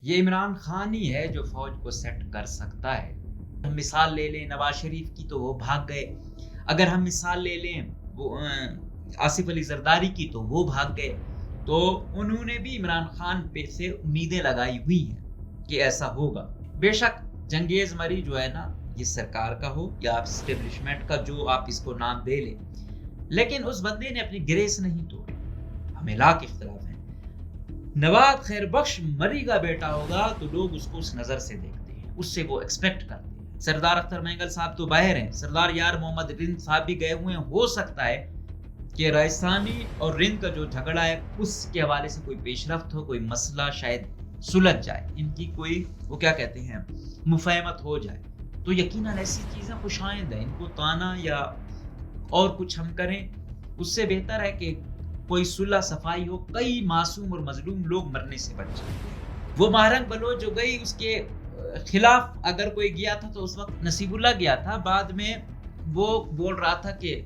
یہ عمران خان ہی ہے جو فوج کو سیٹ کر سکتا ہے۔ ہم مثال لے لیں نواز شریف کی تو وہ بھاگ گئے، اگر ہم مثال لے لیں وہ آصف علی زرداری کی تو وہ بھاگ گئے۔ تو انہوں نے بھی عمران خان پہ سے امیدیں لگائی ہوئی ہیں کہ ایسا ہوگا۔ بے شک جنگیز مری جو ہے نا، یہ سرکار کا ہو یا اسٹیبلشمنٹ کا، جو آپ اس کو نام دے لیں، لیکن اس بندے نے اپنی گریس نہیں توڑی۔ ہمیں لاکھ اختلاف ہیں۔ نواب خیر بخش مری کا بیٹا ہوگا تو لوگ اس کو اس نظر سے دیکھتے ہیں، اس سے وہ ایکسپیکٹ کرتے ہیں۔ سردار اختر مینگل صاحب تو باہر ہیں، سردار یار محمد رند صاحب بھی گئے ہوئے ہیں۔ ہو سکتا ہے کہ راجستھانی اور رند کا جو جھگڑا ہے اس کے حوالے سے کوئی پیش رفت ہو، کوئی مسئلہ شاید سلجھ جائے، ان کی کوئی وہ کیا کہتے ہیں مفاہمت ہو جائے، تو یقیناً ایسی چیزیں خوش آئند ہیں۔ ان کو تانا یا اور کچھ ہم کریں، اس سے بہتر ہے کہ کوئی صلح صفائی ہو، کئی معصوم اور مظلوم لوگ مرنے سے بچ جائیں۔ وہ مہرنگ بلوچ جو گئی، اس کے خلاف اگر کوئی گیا تھا تو اس وقت نصیب اللہ گیا تھا، بعد میں وہ بول رہا تھا کہ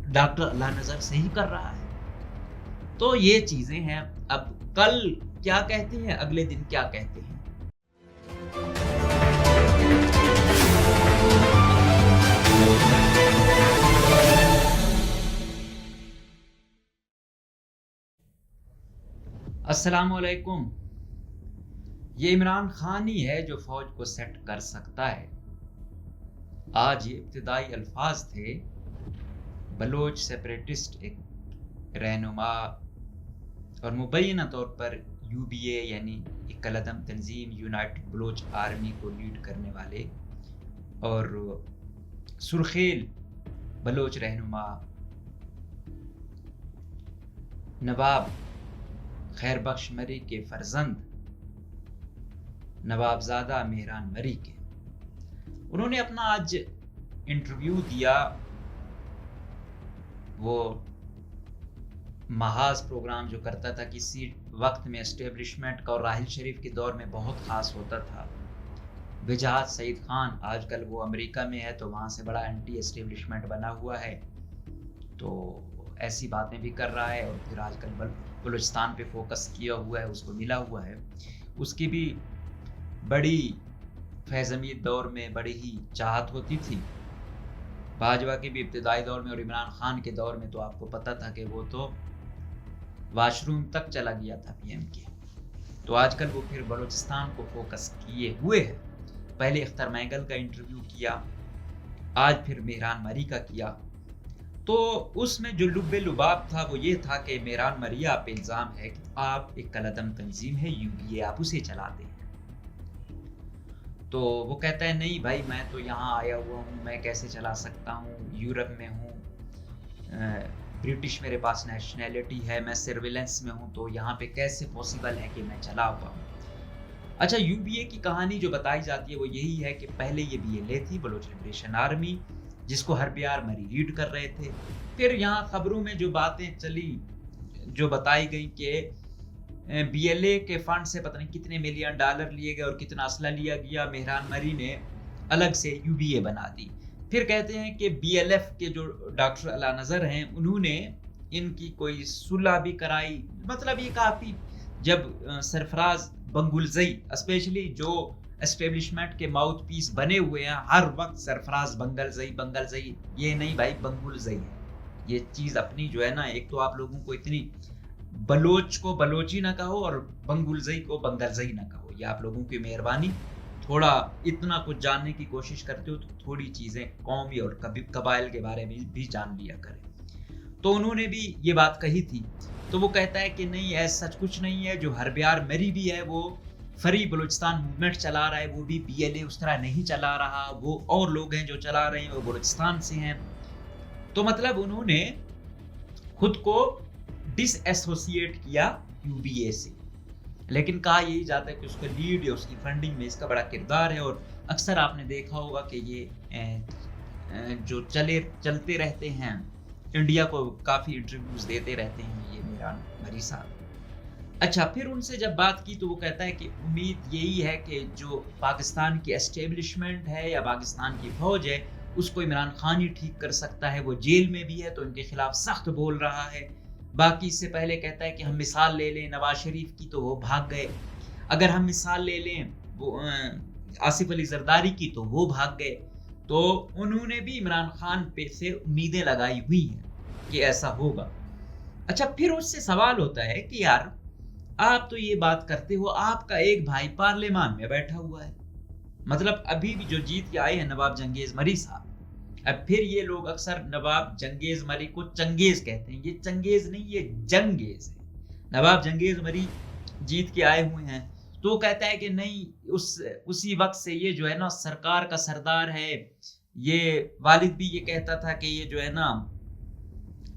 ڈاکٹر اللہ نظر صحیح کر رہا ہے۔ تو یہ چیزیں ہیں، اب کل کیا کہتے ہیں، اگلے دن کیا کہتے ہیں۔ السلام علیکم۔ یہ عمران خان ہی ہے جو فوج کو سیٹ کر سکتا ہے۔ آج یہ ابتدائی الفاظ تھے بلوچ سیپریٹسٹ ایک رہنما اور مبینہ طور پر UBA یعنی اکل عدم تنظیم یونائٹڈ بلوچ آرمی کو لیڈ کرنے والے اور سرخیل بلوچ رہنما نواب خیر بخش مری کے فرزند نواب زادہ مہران مری کے، انہوں نے اپنا آج انٹرویو دیا۔ وہ محاذ پروگرام جو کرتا تھا کسی وقت میں اسٹیبلشمنٹ کا اور راحل شریف کے دور میں بہت خاص ہوتا تھا، وجاہت سعید خان، آج کل وہ امریکہ میں ہے تو وہاں سے بڑا اینٹی اسٹیبلشمنٹ بنا ہوا ہے، تو ایسی باتیں بھی کر رہا ہے، اور پھر آج کل بلوچستان پہ فوکس کیا ہوا ہے، اس کو ملا ہوا ہے۔ اس کی بھی بڑی فیض امید دور میں بڑی ہی چاہت ہوتی تھی، باجوہ کے بھی ابتدائی دور میں اور عمران خان کے دور میں تو آپ کو پتا تھا کہ وہ تو واش روم تک چلا گیا تھا PM کے۔ تو آج کل وہ پھر بلوچستان کو فوکس کیے ہوئے ہے۔ پہلے اختر مینگل کا انٹرویو کیا، آج پھر مہران مری کا کیا۔ تو اس میں جو لب لباب تھا وہ یہ تھا کہ مہران مری آپ پہ الزام ہے کہ آپ ایک کلعدم تنظیم ہے UBA، آپ اسے چلاتے ہیں۔ تو وہ کہتا ہے نہیں بھائی، میں تو یہاں آیا ہوا ہوں، میں کیسے چلا سکتا ہوں، یورپ میں ہوں، برٹش میرے پاس نیشنلٹی ہے، میں سرویلنس میں ہوں، تو یہاں پہ کیسے پاسبل ہے کہ میں چلا ہوا ہوں۔ اچھا، UBA کی کہانی جو بتائی جاتی ہے وہ یہی ہے کہ پہلے یہ BLA تھی، بلوچ لبریشن آرمی، جس کو ہربیار مری لیڈ کر رہے تھے۔ پھر یہاں خبروں میں جو باتیں چلی، جو بتائی گئی کہ BLA کے فنڈ سے پتہ نہیں کتنے ملین ڈالر لیے گئے اور کتنا اسلحہ لیا گیا، مہران مری نے الگ سے UBA بنا دی۔ پھر کہتے ہیں کہ BLF کے جو ڈاکٹر اللہ نظر ہیں، انہوں نے ان کی کوئی صلح بھی کرائی۔ مطلب یہ کافی، جب سرفراز بنگلزئی اسپیشلی جو اسٹیبلشمنٹ کے ماؤتھ پیس بنے ہوئے ہیں، ہر وقت سرفراز بنگلزئی، یہ نہیں بھائی، بنگلزئی ہے۔ یہ چیز اپنی جو ہے نا، ایک تو آپ لوگوں کو اتنی بلوچ کو بلوچی نہ کہو اور بنگلزئی کو بنگلزئی نہ کہو، یہ آپ لوگوں کی مہربانی، تھوڑا اتنا کچھ جاننے کی کوشش کرتے ہو تو تھوڑی چیزیں قومی اور قبائل کے بارے میں بھی جان لیا کریں۔ تو انہوں نے بھی یہ بات کہی تھی۔ تو وہ کہتا ہے کہ نہیں، ایسا سچ کچھ نہیں ہے، جو ہربیار مری بھی ہے وہ فری بلوچستان موومنٹ چلا رہا ہے، وہ بھی BLA اس طرح نہیں چلا رہا، وہ اور لوگ ہیں جو چلا رہے ہیں، وہ بلوچستان سے ہیں۔ تو مطلب انہوں نے خود کو ڈس ایسوسیٹ کیا UBA سے، لیکن کہا یہی جاتا ہے کہ اس کا لیڈ یا اس کی فنڈنگ میں اس کا بڑا کردار ہے۔ اور اکثر آپ نے دیکھا ہوگا کہ یہ جو چلتے رہتے ہیں، انڈیا کو کافی انٹرویوز دیتے رہتے ہیں یہ مہران مری صاحب۔ اچھا، پھر ان سے جب بات کی تو وہ کہتا ہے کہ امید یہی ہے کہ جو پاکستان کی اسٹیبلشمنٹ ہے یا پاکستان کی فوج ہے، اس کو عمران خان ہی ٹھیک کر سکتا ہے۔ وہ جیل میں بھی ہے تو ان کے خلاف سخت بول رہا ہے۔ باقی اس سے پہلے کہتا ہے کہ ہم مثال لے لیں نواز شریف کی تو وہ بھاگ گئے، اگر ہم مثال لے لیں وہ آصف علی زرداری کی تو وہ بھاگ گئے، تو انہوں نے بھی عمران خان پہ سے امیدیں لگائی ہوئی ہیں کہ ایسا ہوگا۔ اچھا پھر اس سے سوال ہوتا ہے کہ یار آپ تو یہ بات کرتے ہو، آپ کا ایک بھائی پارلیمان میں بیٹھا ہوا ہے، مطلب ابھی بھی جو جیت کے آئے ہیں نواب جنگیز مری صاحب۔ اب پھر یہ لوگ اکثر نواب جنگیز مری کو چنگیز کہتے ہیں، یہ چنگیز نہیں یہ جنگیز ہے۔ نواب جنگیز مری جیت کے آئے ہوئے ہیں تو وہ کہتا ہے کہ نہیں اسی وقت سے یہ جو ہے نا سرکار کا سردار ہے، یہ والد بھی یہ کہتا تھا کہ یہ جو ہے نا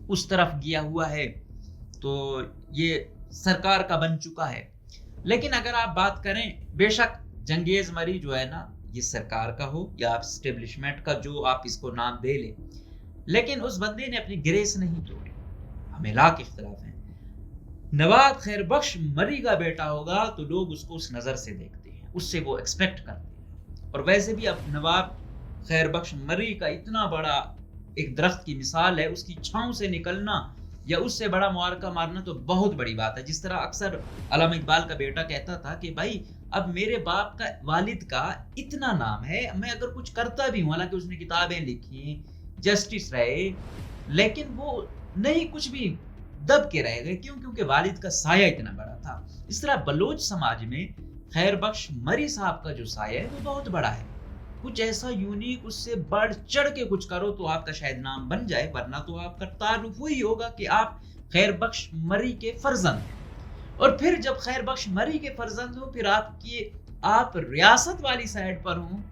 اس طرف گیا ہوا ہے تو یہ سرکار کا بن چکا ہے۔ لیکن اگر آپ بات کریں، بے شک جنگیز مری جو ہے نا یہ سرکار کا ہو یا آپ اسٹیبلشمنٹ کا جو آپ اس کو نام دے لیں، لیکن اس بندے نے اپنی گریس نہیں توڑی۔ ہمیں لاکھ اختلاف ہیں، نواب خیر بخش مری کا بیٹا ہوگا تو لوگ اس کو اس نظر سے دیکھتے ہیں، اس سے وہ ایکسپیکٹ کرتے ہیں۔ اور ویسے بھی اب نواب خیر بخش مری کا اتنا بڑا ایک درخت کی مثال ہے، اس کی چھاؤں سے نکلنا یا اس سے بڑا معرکہ مارنا تو بہت بڑی بات ہے۔ جس طرح اکثر علامہ اقبال کا بیٹا کہتا تھا کہ بھائی اب میرے باپ کا والد کا اتنا نام ہے، میں اگر کچھ کرتا بھی ہوں، حالانکہ اس نے کتابیں لکھی، جسٹس رہے، لیکن وہ نہیں کچھ بھی دب کے رہ گئے، کیوں؟ کیونکہ والد کا سایہ اتنا بڑا تھا۔ اس طرح بلوچ سماج میں خیر بخش مری صاحب کا جو سایہ ہے وہ بہت بڑا ہے۔ کچھ ایسا یونیک، اس سے بڑھ چڑھ کے کچھ کرو تو آپ کا شاید نام بن جائے، ورنہ تو آپ کا تعارف وہی ہوگا کہ آپ خیر بخش مری کے فرزند ہیں۔ اور پھر جب خیر بخش مری کے فرزند ہو، پھر آپ ریاست والی سائڈ پر ہوں،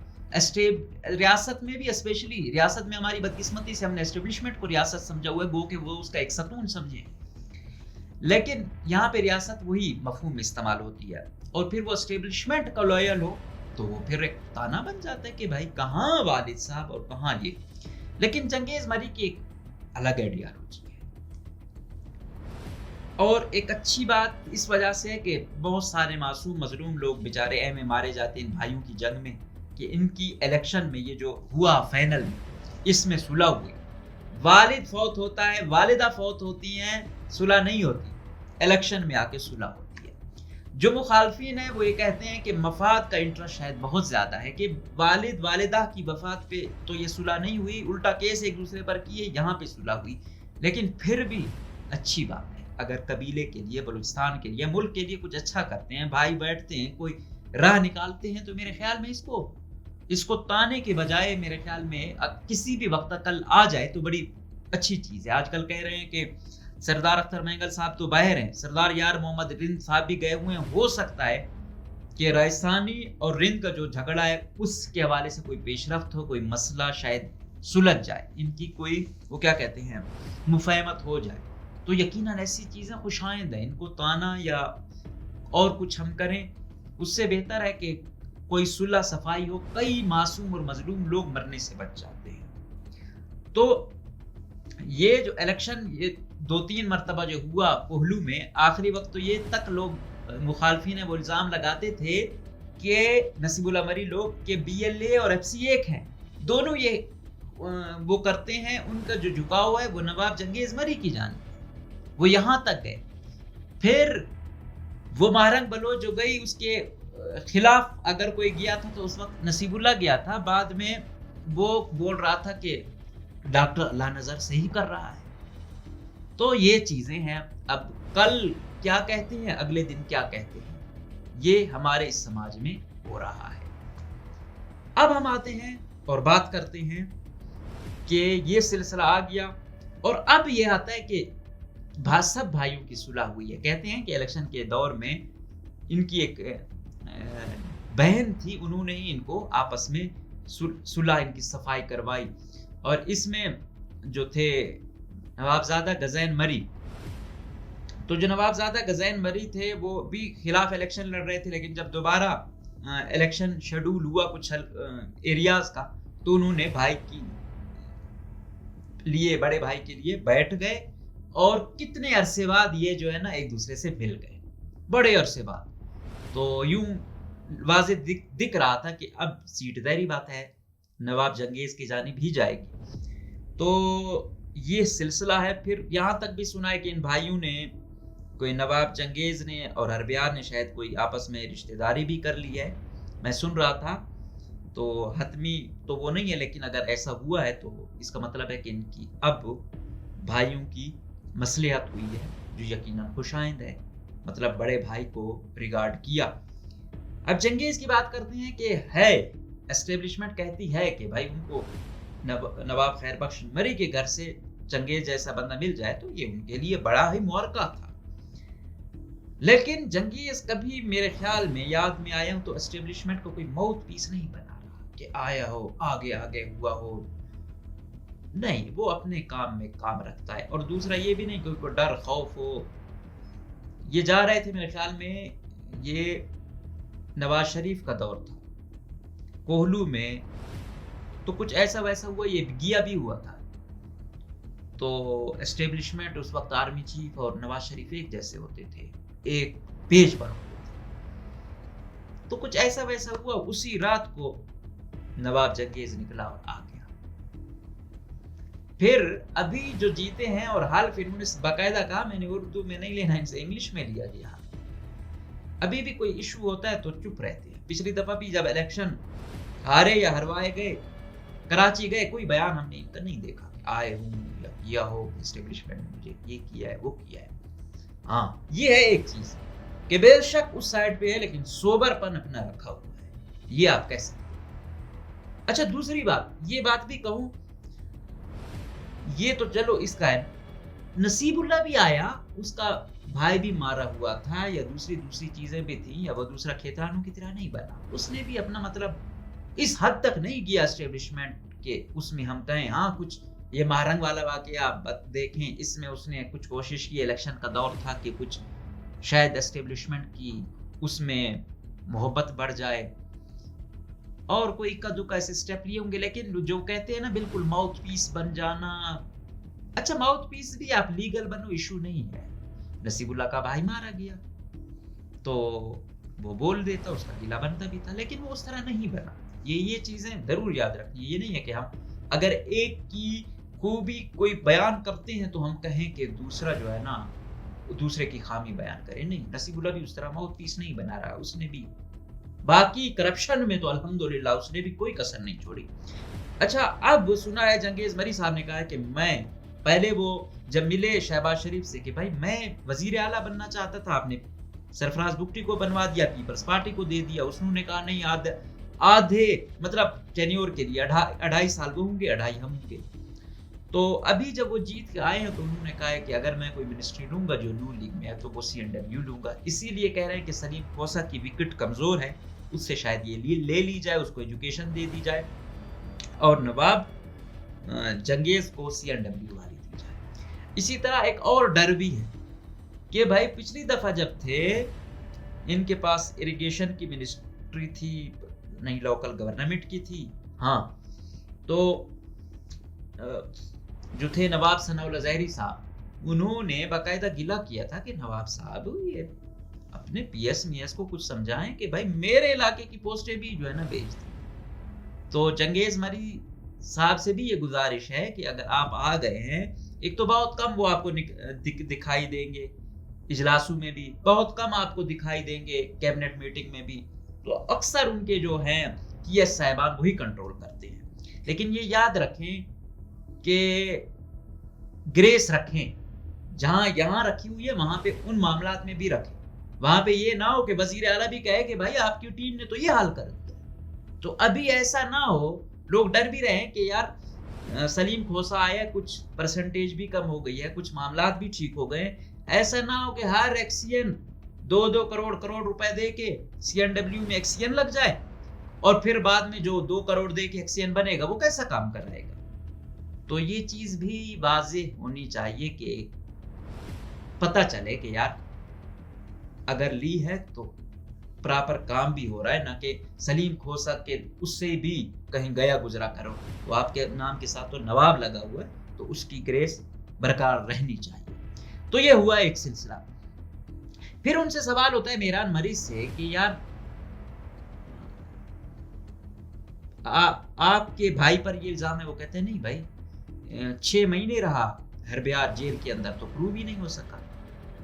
ریاست میں بھی اسپیشلی ریاست میں ہماری بدقسمتی سے ہم نے اسٹیبلشمنٹ کو ریاست سمجھا ہوا ہے، گو کہ وہ اس کا ایک ستون سمجھیں، لیکن یہاں پہ ریاست وہی مفہوم استعمال ہوتی ہے۔ اور پھر وہ اسٹیبلشمنٹ کا لوئل ہو تو وہ پھر ایک تانا بن جاتا ہے کہ بھائی کہاں والد صاحب اور کہاں یہ۔ لیکن جنگیز مری کی ایک الگ آئیڈیالوجی ہے، اور ایک اچھی بات اس وجہ سے ہے کہ بہت سارے معصوم مظلوم لوگ بیچارے میں مارے جاتے ہیں ان بھائیوں کی جنگ میں، کہ ان کی الیکشن میں یہ جو ہوا فائنل میں اس میں صلح ہوئی، والد فوت ہوتا ہے، والدہ فوت ہوتی ہیں، صلح نہیں ہوتی، الیکشن میں آ کے صلح ہوتی ہے۔ جو مخالفین ہیں وہ یہ کہتے ہیں کہ مفاد کا انٹرسٹ شاید بہت زیادہ ہے، کہ والد والدہ کی وفات پہ تو یہ صلح نہیں ہوئی، الٹا کیس ایک دوسرے پر کیے، یہاں پہ صلح ہوئی۔ لیکن پھر بھی اچھی بات ہے، اگر قبیلے کے لیے، بلوچستان کے لیے، ملک کے لیے کچھ اچھا کرتے ہیں، بھائی بیٹھتے ہیں، کوئی راہ نکالتے ہیں، تو میرے خیال میں اس کو تانے کے بجائے میرے خیال میں کسی بھی وقت کل آ جائے تو بڑی اچھی چیز ہے۔ آج کل کہہ رہے ہیں کہ سردار اختر مینگل صاحب تو باہر ہیں، سردار یار محمد رند صاحب بھی گئے ہوئے ہیں، ہو سکتا ہے کہ راجستھانی اور رند کا جو جھگڑا ہے اس کے حوالے سے کوئی پیش رفت ہو، کوئی مسئلہ شاید سلجھ جائے، ان کی کوئی وہ کیا کہتے ہیں مفاہمت ہو جائے، تو یقیناً ایسی چیزیں خوش آئند ہیں۔ ان کو تانا یا اور کچھ ہم کریں، اس سے بہتر ہے کہ کوئی صلح صفائی ہو، کئی معصوم اور مظلوم لوگ مرنے سے بچ جاتے ہیں۔ تو یہ جو الیکشن یہ 2-3 مرتبہ جو ہوا کوہلو میں، آخری وقت تو یہ تک لوگ مخالفین وہ الزام لگاتے تھے کہ نصیب اللہ مری لوگ کہ بی ایل اے اور ایف سی ایک ہیں، دونوں یہ وہ کرتے ہیں، ان کا جو جھکاؤ ہے وہ نواب جنگیز مری کی جانب، وہ یہاں تک گئے۔ پھر وہ مہرنگ بلوچ جو گئی اس کے خلاف اگر کوئی گیا تھا تو اس وقت نصیب اللہ گیا تھا، بعد میں وہ بول رہا تھا کہ ڈاکٹر اللہ نظر صحیح کر رہا ہے۔ تو یہ چیزیں ہیں، اب کل کیا کہتے ہیں، اگلے دن کیا کہتے ہیں، یہ ہمارے اس سماج میں ہو رہا ہے۔ اب ہم آتے ہیں اور بات کرتے ہیں کہ یہ سلسلہ آ گیا، اور اب یہ آتا ہے کہ سب بھائیوں کی صلح ہوئی ہے۔ کہتے ہیں کہ الیکشن کے دور میں ان کی ایک بہن تھی، انہوں نے ہی ان کو آپس میں صلح، ان کی صفائی کروائی، اور اس میں جو تھے نوابزادہ غزین مری، تو جو نوابزادہ غزین مری تھے وہ بھی خلاف الیکشن لڑ رہے تھے، لیکن جب دوبارہ الیکشن شیڈول ہوا کچھ ایریاز کا تو انہوں نے بھائی کی لیے، بڑے بھائی کے لیے بیٹھ گئے، اور کتنے عرصے بعد یہ جو ہے نا ایک دوسرے سے مل گئے، بڑے عرصے بعد۔ تو یوں واضح دکھ رہا تھا کہ اب سیٹ ظاہری بات ہے نواب جنگیز کی جانب ہی جائے گی۔ تو یہ سلسلہ ہے۔ پھر یہاں تک بھی سنا ہے کہ ان بھائیوں نے کوئی نواب چنگیز نے اور ہربیار نے شاید کوئی آپس میں رشتہ داری بھی کر لی ہے، میں سن رہا تھا، تو حتمی تو وہ نہیں ہے، لیکن اگر ایسا ہوا ہے تو اس کا مطلب ہے کہ ان کی اب بھائیوں کی مصلحت ہوئی ہے، جو یقیناً خوش آئند ہے، مطلب بڑے بھائی کو ریگارڈ کیا۔ اب چنگیز کی بات کرتے ہیں کہ ہے اسٹیبلشمنٹ کہتی ہے کہ بھائی ان کو نواب خیر بخش مری کے گھر سے چنگیز جیسا بندہ مل جائے تو یہ ان کے لیے بڑا ہی معرکہ تھا، لیکن چنگیز کبھی میرے خیال میں یاد میں آیا ہوں تو اسٹیبلشمنٹ کو کوئی ماؤتھ پیس نہیں بنا رہا کہ آیا ہو آگے آگے ہوا ہو، نہیں، وہ اپنے کام میں کام رکھتا ہے۔ اور دوسرا یہ بھی نہیں کہ کوئی ڈر خوف ہو، یہ جا رہے تھے میرے خیال میں، یہ نواز شریف کا دور تھا، کوہلو میں تو کچھ ایسا ویسا ہوا، یہ گیا بھی ہوا تھا، تو اسٹیبلشمنٹ اس وقت آرمی چیف اور نواز شریف ایک جیسے ہوتے تھے، ایک پیج پر ہوتے تھے، تو کچھ ایسا ویسا ہوا، اسی رات کو نواب چنگیز نکلا اور آ گیا۔ پھر ابھی جو جیتے ہیں اور حال پھر انہوں نے باقاعدہ کہا میں نے اردو میں نہیں لینا، ان سے انگلش میں لیا گیا، ابھی بھی کوئی ایشو ہوتا ہے تو چپ رہتے ہیں۔ پچھلی دفعہ بھی جب الیکشن ہارے یا ہروائے گئے، کراچی گئے، کوئی بیان ہم نے ان کا نہیں دیکھا کہ آئے ہوں یا کیا ہو اسٹیبلشمنٹ نے مجھے یہ کیا ہے وہ کیا ہے۔ ہاں یہ ہے ایک چیز کہ بے شک اس سائڈ پہ ہے لیکن سوبر پن اپنا رکھا ہوا ہے، یہ آپ کہہ سکتے ہیں۔ اچھا دوسری بات، یہ بات بھی کہوں، یہ تو چلو اس کا ہے، نصیب اللہ بھی آیا، اس کا بھائی بھی مارا ہوا تھا یا دوسری چیزیں بھی تھیں، یا وہ دوسرا کھیترانوں کی طرح نہیں بنا، اس نے بھی اپنا مطلب اس حد تک نہیں کیا اسٹیبلشمنٹ کے اس میں ہم کہیں ہاں کچھ یہ مہرنگ والا واقعہ آپ دیکھیں، اس میں اس نے کچھ کوشش کی، الیکشن کا دور تھا کہ کچھ شاید اسٹیبلشمنٹ کی اس میں محبت بڑھ جائے اور کوئی اکا دکا ایسے سٹیپ لیے ہوں گے، لیکن جو کہتے ہیں نا بالکل ماؤتھ پیس بن جانا، اچھا ماؤتھ پیس بھی آپ لیگل بنو، ایشو نہیں ہے، نصیب اللہ کا بھائی مارا گیا تو وہ بول دیتا، اس کا گلا بنتا بھی تھا، لیکن وہ اس طرح نہیں بنا۔ یہ چیزیں ضرور یاد رکھنی، یہ نہیں ہے کہ ہم اگر ایک کی خوبی کوئی بیان کرتے ہیں تو ہم کہیں کہ دوسرا جو ہے نا دوسرے کی خامی بیان کرے، نہیں، نصیب اللہ بھی اس طرح ماؤتھ پیس نہیں بنا رہا، اس نے بھی باقی کرپشن میں تو الحمدللہ اس نے بھی کوئی کسر نہیں چھوڑی۔ اچھا اب سنا ہے چنگیز مری صاحب نے کہا ہے کہ میں پہلے وہ جب ملے شہباز شریف سے کہ بھائی میں وزیر اعلیٰ بننا چاہتا تھا، آپ نے سرفراز بگٹی کو بنوا دیا، پیپلز پارٹی کو دے دیا، اس نے کہا نہیں آدھے مطلب ٹینیور کے لیے 2.5 سال وہ ہوں گے، 2.5 ہم ہوں گے۔ تو ابھی جب وہ جیت کے آئے ہیں تو انہوں نے کہا ہے کہ اگر میں کوئی منسٹری لوں گا جو نون لیگ میں ہے تو وہ CNW لوں گا، اسی لیے کہہ رہے ہیں کہ سلیم کھوسہ کی وکٹ کمزور ہے، اس سے شاید یہ لے لی جائے، اس کو ایجوکیشن دے دی جائے اور نواب چنگیز کو CNW والی دی جائے۔ اسی طرح ایک اور ڈر بھی ہے کہ بھائی پچھلی دفعہ جب تھے ان کے پاس اریگیشن کی منسٹری تھی، نہیں لوکل گورنمنٹ کی تھی، ہاں، تو جو تھے نواب ثناء اللہ زہری صاحب، انہوں نے باقاعدہ گلہ کیا تھا کہ نواب صاحب یہ اپنے PS کو کچھ سمجھائیں کہ بھائی میرے علاقے کی پوسٹیں بھی جو ہے نا بیچ دیں۔ تو چنگیز مری صاحب سے بھی یہ گزارش ہے کہ اگر آپ آ گئے ہیں، ایک تو بہت کم وہ آپ کو دکھائی دیں گے اجلاسوں میں بھی، بہت کم آپ کو دکھائی دیں گے کیبنٹ میٹنگ میں بھی، تو اکثر ان کے جو ہیں PS صاحبان وہی کنٹرول کرتے ہیں۔ لیکن یہ یاد رکھیں کہ گریس رکھیں، جہاں یہاں رکھی ہوئی ہے وہاں پہ ان معاملات میں بھی رکھیں، وہاں پہ یہ نہ ہو کہ وزیر اعلیٰ بھی کہے کہ بھائی آپ کی ٹیم نے تو یہ حال کر دیا، تو ابھی ایسا نہ ہو، لوگ ڈر بھی رہے ہیں کہ یار سلیم کھوسہ آیا، کچھ پرسنٹیج بھی کم ہو گئی ہے، کچھ معاملات بھی ٹھیک ہو گئے، ایسا نہ ہو کہ ہر ایکسین 2 کروڑ روپے دے کے CNW میں ایکسین لگ جائے اور پھر بعد میں جو 2 کروڑ دے کے ایکسین بنے گا وہ کیسا کام کر رہے گا۔ تو یہ چیز بھی واضح ہونی چاہیے کہ پتہ چلے کہ یار اگر لی ہے تو پراپر کام بھی ہو رہا ہے، نہ کہ سلیم کھوسہ کے اس سے بھی کہیں گیا گزرا کرو، تو آپ کے نام کے ساتھ تو نواب لگا ہوا ہے تو اس کی گریس برقرار رہنی چاہیے۔ تو یہ ہوا ایک سلسلہ۔ پھر ان سے سوال ہوتا ہے میران مری سے کہ یار آپ کے بھائی پر یہ الزام ہے، وہ کہتے ہیں نہیں بھائی 6 مہینے رہا ہربیار جیل کے اندر تو پروو ہی نہیں ہو سکا،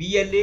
BLA